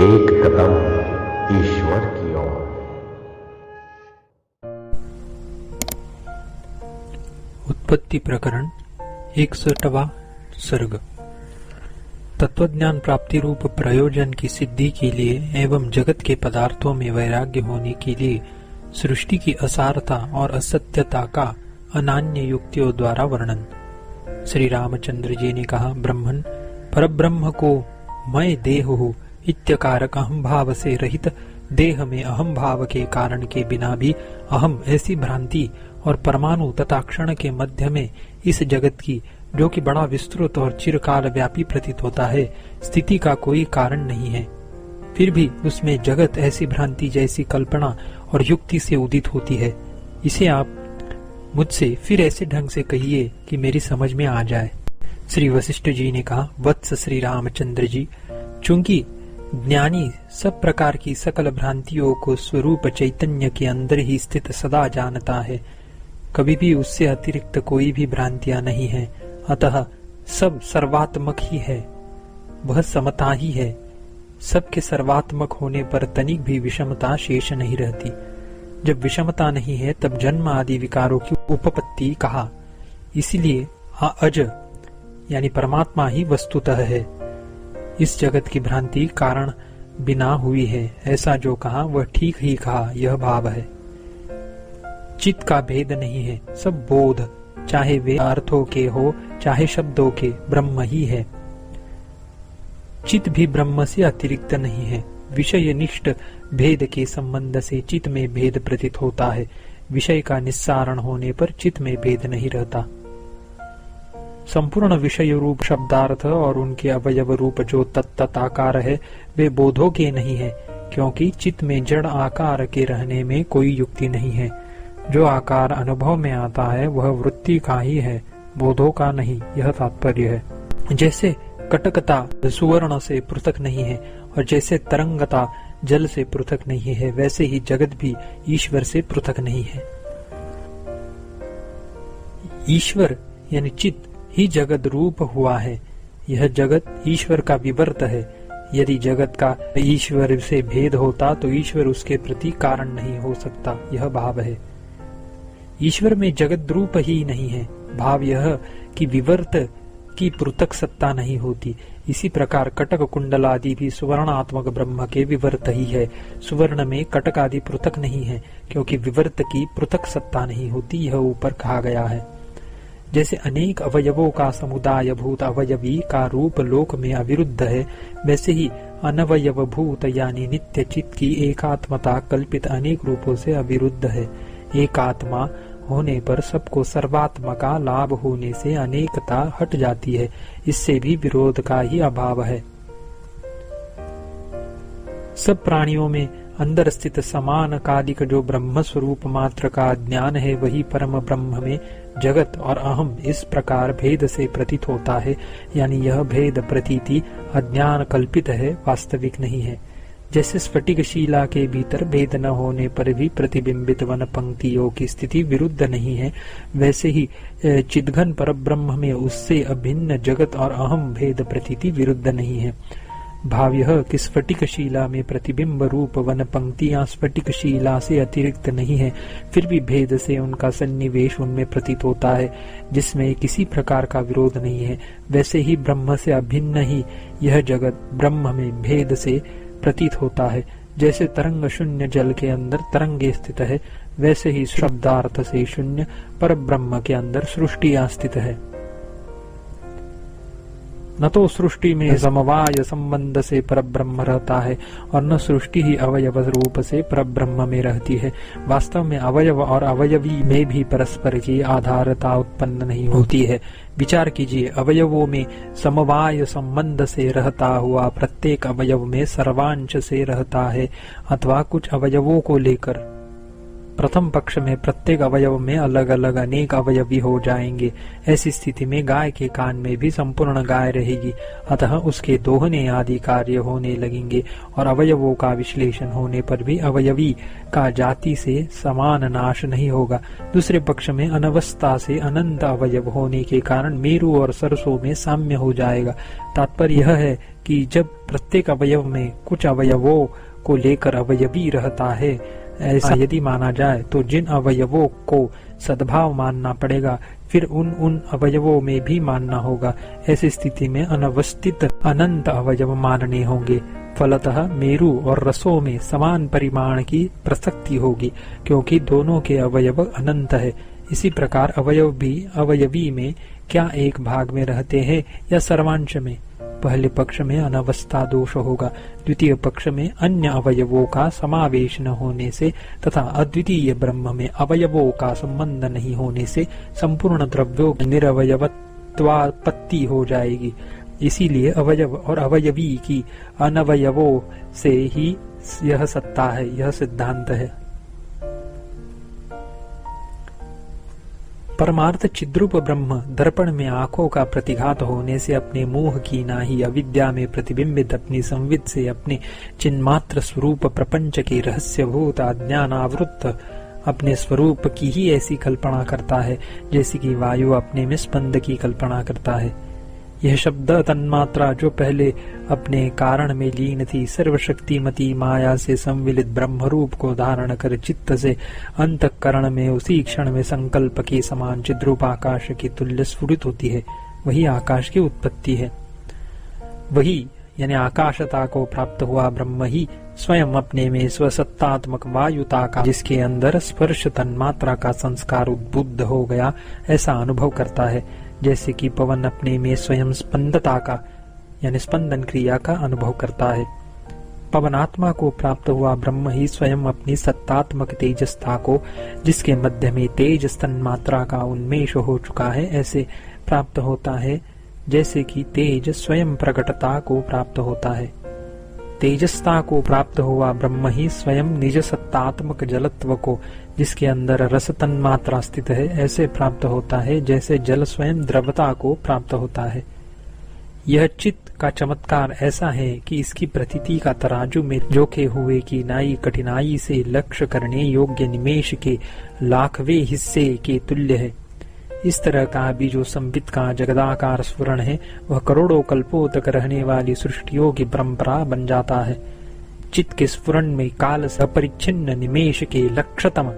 एक कदम ईश्वर की ओर। उत्पत्ति प्रकरण 61वां सर्ग। तत्वज्ञान प्राप्ति रूप प्रयोजन की सिद्धि के लिए एवं जगत के पदार्थों में वैराग्य होने के लिए सृष्टि की असारता और असत्यता का अनान्य युक्तियों द्वारा वर्णन। श्री रामचंद्र जी ने कहा, ब्रह्मन परब्रह्म को मैं देह हूँ इत्यकारक अहम भाव से रहित देह में अहम भाव के कारण के बिना भी अहम ऐसी भ्रांति और परमाणु तथा क्षण के मध्य में इस जगत की, जो कि बड़ा विस्तृत और चिरकाल व्यापी प्रतीत होता है, स्थिति का कोई कारण नहीं है। फिर भी उसमें जगत ऐसी भ्रांति जैसी कल्पना और युक्ति से उदित होती है। इसे आप मुझसे फिर ऐसे ढंग से कहिए कि मेरी समझ में आ जाए। श्री वशिष्ठ जी ने कहा, वत्स श्री रामचंद्र जी, चूंकि ज्ञानी सब प्रकार की सकल भ्रांतियों को स्वरूप चैतन्य के अंदर ही स्थित सदा जानता है, कभी भी उससे अतिरिक्त कोई भी भ्रांतियां नहीं है, अतः सब सर्वात्मक ही है, वह समता ही है। सबके सर्वात्मक होने पर तनिक भी विषमता शेष नहीं रहती। जब विषमता नहीं है तब जन्म आदि विकारों की उपपत्ति कहा। इसलिए अज यानी परमात्मा ही वस्तुतः है। इस जगत की भ्रांति कारण बिना हुई है, ऐसा जो कहा वह ठीक ही कहा, यह भाव है। चित्त का भेद नहीं है, सब बोध, चाहे वे अर्थों के हो चाहे शब्दों के, ब्रह्म ही है। चित्त भी ब्रह्म से अतिरिक्त नहीं है। विषय निष्ठ भेद के संबंध से चित्त में भेद प्रतीत होता है। विषय का निस्सारण होने पर चित्त में भेद नहीं रहता। संपूर्ण विषय रूप शब्दार्थ और उनके अवयव रूप जो तत्त आकार है, वे बोधों के नहीं है, क्योंकि चित्त में जड़ आकार के रहने में कोई युक्ति नहीं है। जो आकार अनुभव में आता है वह वृत्ति का ही है, बोधों का नहीं, यह तात्पर्य है। जैसे कटकता सुवर्ण से पृथक नहीं है और जैसे तरंगता जल से पृथक नहीं है, वैसे ही जगत भी ईश्वर से पृथक नहीं है। ईश्वर यानी चित्त ही जगत रूप हुआ है। यह जगत ईश्वर का विवर्त है। यदि जगत का ईश्वर से भेद होता तो ईश्वर उसके प्रति कारण नहीं हो सकता, यह भाव है। ईश्वर में जगत रूप ही नहीं है। भाव यह कि विवर्त की पृथक सत्ता नहीं होती। इसी प्रकार कटक कुंडल आदि भी सुवर्णात्मक ब्रह्म के विवर्त ही है। सुवर्ण में कटक आदि पृथक नहीं है, क्योंकि विवर्त की पृथक सत्ता नहीं होती, यह ऊपर कहा गया है। जैसे अनेक अवयवों का समुदाय भूत अवयवी का रूप लोक में अविरुद्ध है, वैसे ही अनवयव भूत यानी नित्य चित्त की एकात्मता कल्पित अनेक रूपों से अविरुद्ध है। एकात्मा होने पर सबको सर्वात्मा का लाभ होने से अनेकता हट जाती है। इससे भी विरोध का ही अभाव है। सब प्राणियों में अंदर स्थित समान कालिक जो ब्रह्म स्वरूप मात्र का ज्ञान है, वही परम ब्रह्म में जगत और अहम इस प्रकार भेद से प्रतीत होता है। यानी यह भेद प्रतीति अज्ञान कल्पित है, वास्तविक नहीं है। जैसे स्फटिक शिला के भीतर भेद न होने पर भी प्रतिबिंबित वन पंक्तियों की स्थिति विरुद्ध नहीं है, वैसे ही चिद्घन परब्रह्म में उससे अभिन्न जगत और अहम भेद प्रतीति विरुद्ध नहीं है। भाव यह कि स्फटिक शिला में प्रतिबिंब रूप वन पंक्तियां स्फटिक शिला से अतिरिक्त नहीं है, फिर भी भेद से उनका सन्निवेश उनमें प्रतीत होता है, जिसमें किसी प्रकार का विरोध नहीं है। वैसे ही ब्रह्म से अभिन्न ही यह जगत ब्रह्म में भेद से प्रतीत होता है। जैसे तरंग शून्य जल के अंदर तरंगे स्थित है, वैसे ही शब्दार्थ से शून्य पर ब्रह्म के अंदर सृष्टियां स्थित है। न तो सृष्टि में समवाय संबंध से परब्रह्म रहता है और न सृष्टि ही अवयव रूप से परब्रह्म में रहती है। वास्तव में अवयव और अवयवी में भी परस्पर की आधारता उत्पन्न नहीं होती है। विचार कीजिए, अवयवों में समवाय संबंध से रहता हुआ प्रत्येक अवयव में सर्वांश से रहता है, अथवा कुछ अवयवों को लेकर प्रथम पक्ष में प्रत्येक अवयव में अलग अलग अनेक अवयवी हो जाएंगे। ऐसी स्थिति में गाय के कान में भी संपूर्ण गाय रहेगी, अतः उसके दोहने आदि कार्य होने लगेंगे और अवयवों का विश्लेषण होने पर भी अवयवी का जाति से समान नाश नहीं होगा। दूसरे पक्ष में अनवस्था से अनंत अवयव होने के कारण मेरु और सरसों में साम्य हो जाएगा। तात्पर्य यह है कि जब प्रत्येक अवयव में कुछ अवयवों को लेकर अवयवी रहता है, ऐसा यदि माना जाए तो जिन अवयवों को सद्भाव मानना पड़ेगा फिर उन अवयवों में भी मानना होगा। ऐसी स्थिति में अनवस्थित अनंत अवयव मानने होंगे। फलतः मेरु और रसों में समान परिमाण की प्रसक्ति होगी, क्योंकि दोनों के अवयव अनंत है। इसी प्रकार अवयव भी अवयवी में क्या एक भाग में रहते हैं या सर्वांश में? पहले पक्ष में अनवस्था दोष होगा, द्वितीय पक्ष में अन्य अवयवों का समावेश न होने से तथा अद्वितीय ब्रह्म में अवयवों का संबंध नहीं होने से संपूर्ण द्रव्यों की निरवयवत्वापत्ति हो जाएगी। इसीलिए अवयव और अवयवी की अनवयवों से ही यह सत्ता है, यह सिद्धांत है। परमार्थ चिद्रूप ब्रह्म दर्पण में आंखों का प्रतिघात होने से अपने मोह की नाही अविद्या में प्रतिबिंबित अपनी संवित से अपने चिन्मात्र स्वरूप प्रपंच के रहस्यभूत अज्ञानावृत अपने स्वरूप की ही ऐसी कल्पना करता है जैसे कि वायु अपने में स्पंद की कल्पना करता है। यह शब्द तन्मात्रा जो पहले अपने कारण में लीन थी, सर्वशक्तिमती माया से संविलित ब्रह्मरूप को धारण कर चित्त से अंतःकरण में उसी क्षण में संकल्प के समान चिद्रूप आकाश की तुल्य स्फुरित होती है, वही आकाश की उत्पत्ति है। वही यानी आकाशता को प्राप्त हुआ ब्रह्म ही स्वयं अपने में स्वसत्तात्मक वायुता का, जिसके अंदर स्पर्श तन्मात्रा का संस्कार उद्बुद्ध हो गया, ऐसा अनुभव करता है। जैसे कि पवन अपने में स्वयं स्पंदता का यानी स्पंदन क्रिया का अनुभव करता है। पवनात्मा को प्राप्त हुआ ब्रह्म ही स्वयं अपनी सत्तात्मक तेजस्ता को, जिसके मध्य में तेज तन्मात्रा का उन्मेष हो चुका है, ऐसे प्राप्त होता है जैसे कि तेज स्वयं प्रकटता को प्राप्त होता है। तेजस्ता को प्राप्त हुआ ब्रह्म ही स्वयं निज सत्तात्मक जलत्व को, जिसके अंदर रस तन्मात्रा स्थित है, ऐसे प्राप्त होता है जैसे जल स्वयं द्रवता को प्राप्त होता है। यह चित्त का चमत्कार ऐसा है कि इसकी प्रतीति का तराजू में जोखे हुए की नाई कठिनाई से लक्ष्य करने योग्य निमेष के लाखवें हिस्से के तुल्य है। इस तरह का भी जो संबित का जगदाकार स्फुरण है, वह करोड़ों कल्पों तक रहने वाली सृष्टियों की परंपरा बन जाता है। चित्त के स्फुरण में काल से अपरिच्छिन्न निमेष के लक्षतम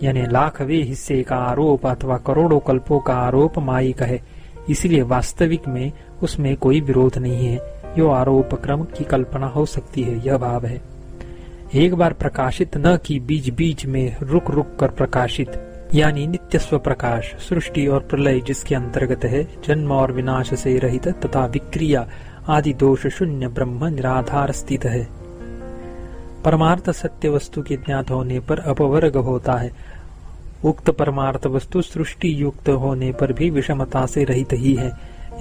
यानी लाखवें हिस्से का आरोप अथवा करोड़ों कल्पों का आरोप मायिक है। इसलिए वास्तविक में उसमें कोई विरोध नहीं है, यो आरोप क्रम की कल्पना हो सकती है, यह भाव है। एक बार प्रकाशित न कि बीच बीच में रुक रुक कर प्रकाशित यानी नित्य स्व प्रकाश, सृष्टि और प्रलय जिसके अंतर्गत है, जन्म और विनाश से रहित तथा विक्रिया आदि दोष शून्य ब्रह्म निराधार स्थित है। परमार्थ सत्य वस्तु के ज्ञात होने पर अपवर्ग होता है। उक्त परमार्थ वस्तु सृष्टि युक्त होने पर भी विषमता से रहित ही है।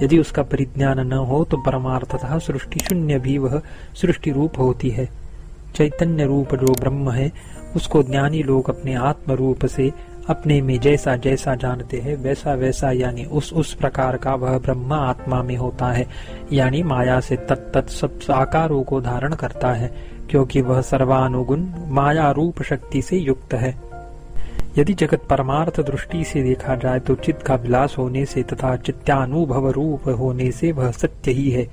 यदि उसका परिज्ञान न हो तो परमार्थतः सृष्टि शून्य भी वह सृष्टि रूप होती है। चैतन्य रूप जो ब्रह्म है, उसको ज्ञानी लोग अपने आत्म रूप से अपने में जैसा जैसा जानते हैं वैसा वैसा यानी उस प्रकार का वह ब्रह्म आत्मा में होता है, यानी माया से तत्त सब आकारों को धारण करता है, क्योंकि वह सर्वानुगुण माया रूप शक्ति से युक्त है। यदि जगत परमार्थ दृष्टि से देखा जाए तो चित्त का विलास होने से तथा चित्तानुभव रूप होने से वह सत्य ही है।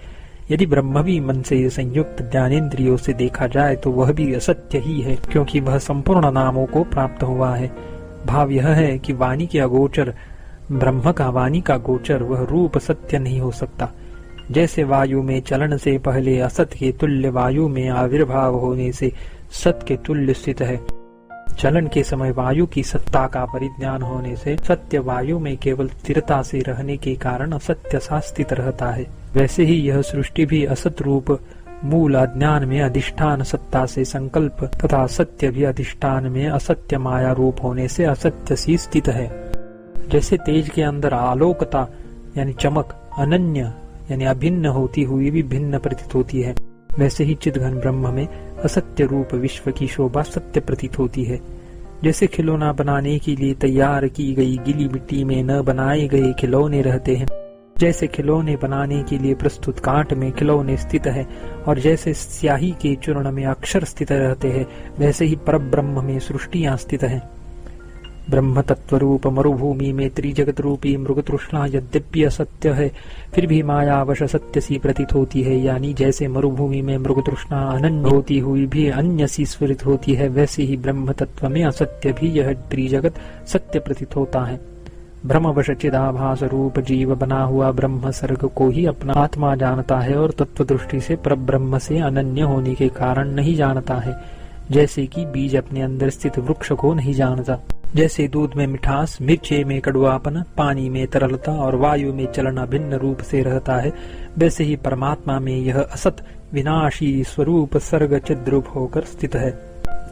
यदि ब्रह्म भी मन से संयुक्त ज्ञानेन्द्रियों से देखा जाए तो वह भी असत्य ही है, क्योंकि वह संपूर्ण नामों को प्राप्त हुआ है। भाव यह है कि वाणी के अगोचर ब्रह्म का वाणी का गोचर वह रूप सत्य नहीं हो सकता। जैसे वायु में चलन से पहले असत के तुल्य वायु में आविर्भाव होने से सत के तुल्य स्थित है, चलन के समय वायु की सत्ता का परिज्ञान होने से सत्य वायु में केवल स्थिरता से रहने के कारण असत्य सा स्थित रहता है। वैसे ही यह सृष्टि भी असत रूप मूल अज्ञान में अधिष्ठान सत्ता से संकल्प तथा सत्य भी अधिष्ठान में असत्य माया रूप होने से असत्य सी स्थित है। जैसे तेज के अंदर आलोकता यानी चमक अनन्य यानी अभिन्न होती हुई भी भिन्न प्रतीत होती है, वैसे ही चिद्घन ब्रह्म में असत्य रूप विश्व की शोभा सत्य प्रतीत होती है। जैसे खिलौना बनाने के लिए तैयार की गई गीली मिट्टी में न बनाए गए खिलौने रहते हैं, जैसे खिलौने बनाने के लिए प्रस्तुत कांट में खिलौने स्थित है, और जैसे स्याही के चूर्ण में अक्षर स्थित रहते हैं, वैसे ही परब्रह्म में सृष्टियां स्थित हैं। ब्रह्म तत्व रूप मरुभूमि में त्रिजगत रूपी मृग तृष्णा यद्यपि असत्य है, फिर भी मायावश सत्य सी प्रतीत होती है। यानी जैसे मरुभूमि में मृग तृष्णा अनन्य होती हुई भी अन्य सी स्फुरित होती है, वैसे ही ब्रह्म तत्व में असत्य भी यह त्रिजगत सत्य प्रतीत होता है। ब्रह्मवश चिदाभास रूप जीव बना हुआ ब्रह्म सर्ग को ही अपना आत्मा जानता है और तत्व दृष्टि से परब्रह्म से अनन्य होने के कारण नहीं जानता है। जैसे कि बीज अपने अंदर स्थित वृक्ष को नहीं जानता। जैसे दूध में मिठास, मिर्चे में कड़वापन, पानी में तरलता और वायु में चलना भिन्न रूप से रहता है, वैसे ही परमात्मा में यह असत विनाशी स्वरूप सर्ग चिद्रूप होकर स्थित है।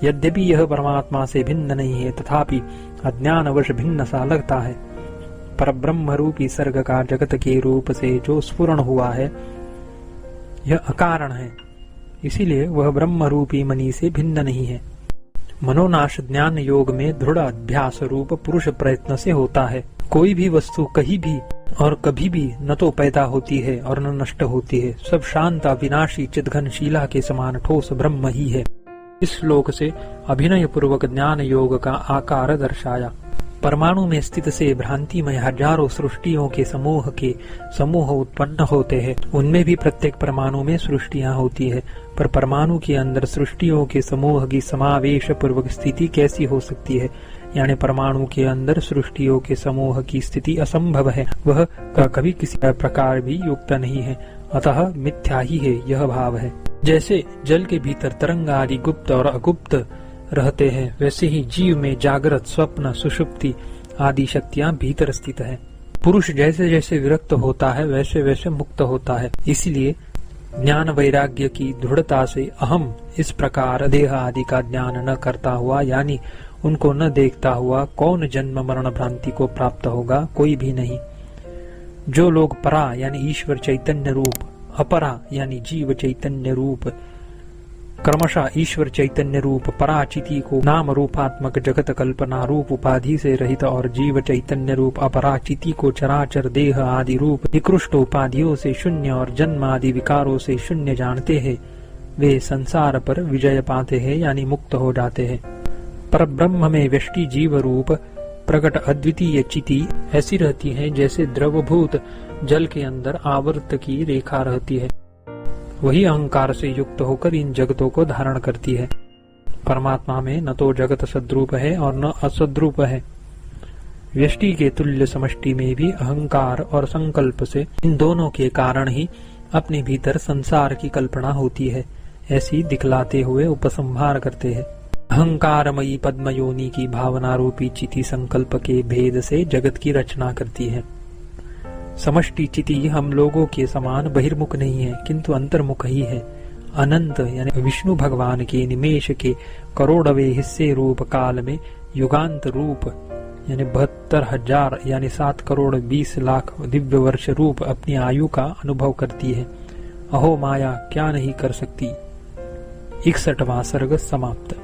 यद्यपि यह परमात्मा से भिन्न नहीं है, तथापि अज्ञानवश भिन्न सा लगता है। परब्रह्म रूपी सर्ग का जगत के रूप से जो स्फुरण हुआ है, यह अकारण है, इसीलिए वह ब्रह्म रूपी मणि से भिन्न नहीं है। मनोनाश ज्ञान योग में दृढ़ अभ्यास रूप पुरुष प्रयत्न से होता है। कोई भी वस्तु कहीं भी और कभी भी न तो पैदा होती है और न नष्ट होती है, सब शांत अविनाशी चिदघन शीला के समान ठोस ब्रह्म ही है। इस श्लोक से अभिनय पूर्वक ज्ञान योग का आकार दर्शाया। परमाणु में स्थित से भ्रांति में हजारों सृष्टियों के समूह उत्पन्न होते हैं। उनमें भी प्रत्येक परमाणु में सृष्टियां होती है, पर परमाणु के अंदर सृष्टियों के समूह की समावेश पूर्वक स्थिति कैसी हो सकती है? यानी परमाणु के अंदर सृष्टियों के समूह की स्थिति असंभव है, वह कभी किसी प्रकार भी युक्त नहीं है, अतः मिथ्या ही है, यह भाव है। जैसे जल के भीतर तरंग आदि गुप्त और अगुप्त रहते हैं, वैसे ही जीव में जागृत, स्वप्न, सुषुप्ति आदि शक्तियां भीतर स्थित है। पुरुष जैसे जैसे विरक्त होता है, वैसे वैसे मुक्त होता है। इसलिए ज्ञान वैराग्य की दृढ़ता से अहम इस प्रकार देह आदि का ज्ञान न करता हुआ, यानी उनको न देखता हुआ, कौन जन्म मरण भ्रांति को प्राप्त होगा? कोई भी नहीं। जो लोग परा यानी ईश्वर चैतन्य रूप, अपरा यानी जीव चैतन्य रूप, क्रमशः ईश्वर चैतन्य रूप पराचिति को नाम रूपात्मक जगत कल्पना रूप उपाधि से रहित और जीव चैतन्य रूप अपराचिति को चराचर देह आदि रूप निकृष्ट उपाधियों से शून्य और जन्म आदि विकारों से शून्य जानते हैं, वे संसार पर विजय पाते हैं, यानी मुक्त हो जाते हैं। पर ब्रह्म में व्यष्टि जीव रूप प्रकट अद्वितीय चिति ऐसी रहती है जैसे द्रवभूत जल के अंदर आवर्त की रेखा रहती है। वही अहंकार से युक्त होकर इन जगतों को धारण करती है। परमात्मा में न तो जगत सद्रूप है और न असद्रूप है। व्यष्टि के तुल्य समष्टि में भी अहंकार और संकल्प से इन दोनों के कारण ही अपने भीतर संसार की कल्पना होती है, ऐसी दिखलाते हुए उपसंहार करते हैं। अहंकारमयी पद्मयोनि की भावना रूपी चिति संकल्प के भेद से जगत की रचना करती है। समष्टि चिति हम लोगों के समान बहिर्मुख नहीं है, किंतु अंतर्मुख ही है। अनंत यानी विष्णु भगवान के निमेष के करोड़वे हिस्से रूप काल में युगांत रूप यानी 72,000 यानी 7,20,00,000 दिव्य वर्ष रूप अपनी आयु का अनुभव करती है। अहो माया क्या नहीं कर सकती। 61वां सर्ग समाप्त।